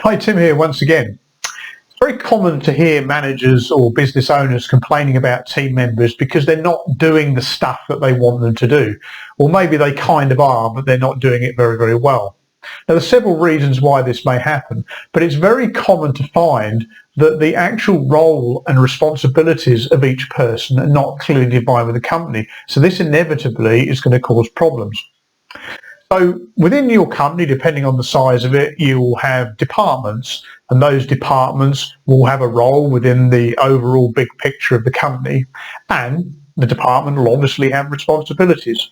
Hi, Tim here once again. It's very common to hear managers or business owners complaining about team members because they're not doing the stuff that they want them to do. Or maybe they kind of are, but they're not doing it very, very well. Now, there's several reasons why this may happen, but it's very common to find that the actual role and responsibilities of each person are not clearly defined with the company. So this inevitably is going to cause problems. So within your company, depending on the size of it, you will have departments, and those departments will have a role within the overall big picture of the company, and the department will obviously have responsibilities.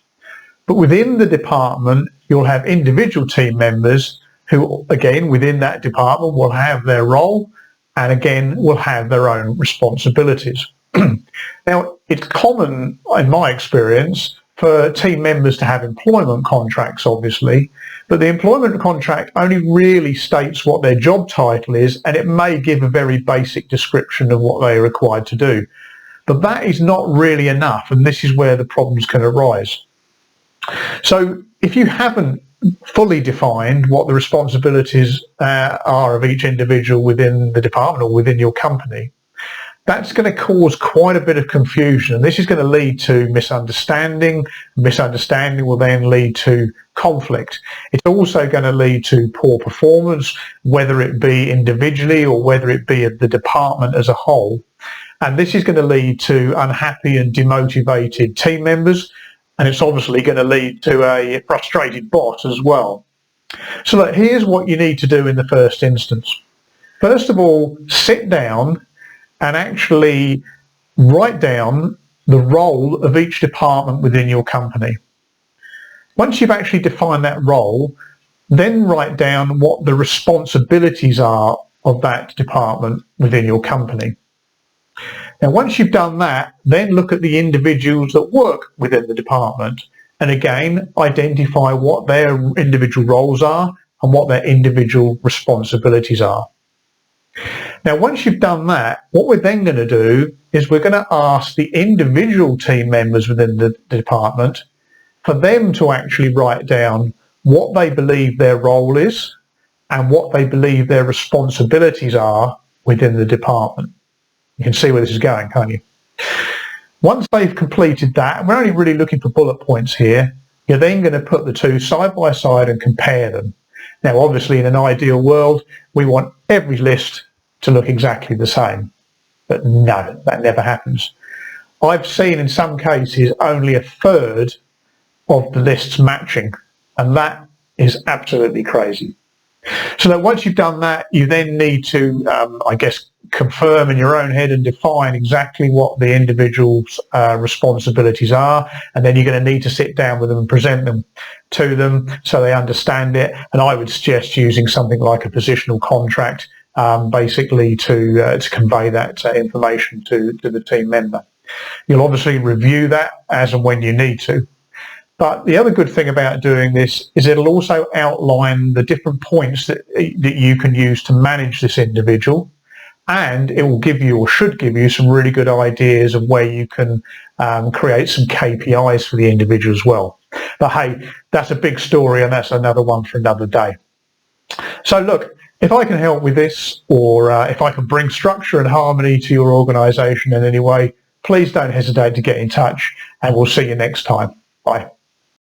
But within the department, you'll have individual team members who, again, within that department will have their role and, again, will have their own responsibilities. Now, it's common, in my experience, for team members to have employment contracts, obviously, but the employment contract only really states what their job title is, and it may give a very basic description of what they are required to do. But that is not really enough, and this is where the problems can arise. So if you haven't fully defined what the responsibilities are of each individual within the department or within your company, that's going to cause quite a bit of confusion, and this is going to lead to misunderstanding. Misunderstanding will then lead to conflict. It's also going to lead to poor performance, whether it be individually or whether it be of the department as a whole. And this is going to lead to unhappy and demotivated team members, and it's obviously going to lead to a frustrated boss as well. So look, here's what you need to do in the first instance. First of all, sit down and actually write down the role of each department within your company. Once you've actually defined that role, then write down what the responsibilities are of that department within your company. Now, once you've done that, then look at the individuals that work within the department, and again, identify what their individual roles are and what their individual responsibilities are. Now, once you've done that, what we're then going to do is we're going to ask the individual team members within the department for them to actually write down what they believe their role is and what they believe their responsibilities are within the department. You can see where this is going, can't you? Once they've completed that, and we're only really looking for bullet points here, you're then going to put the two side by side and compare them. Now, obviously, in an ideal world, we want every list to look exactly the same. But no, that never happens. I've seen in some cases only a third of the lists matching, and that is absolutely crazy. So that once you've done that, you then need to, confirm in your own head and define exactly what the individual's responsibilities are, and then you're going to need to sit down with them and present them to them so they understand it. And I would suggest using something like a positional contract, basically to convey that information to the team member. You'll obviously review that as and when you need to. But the other good thing about doing this is it'll also outline the different points that you can use to manage this individual, and it will give you, or should give you, some really good ideas of where you can create some KPIs for the individual as well. But hey, that's a big story, and that's another one for another day. So look, if I can help with this, or if I can bring structure and harmony to your organisation in any way, please don't hesitate to get in touch, and we'll see you next time. Bye.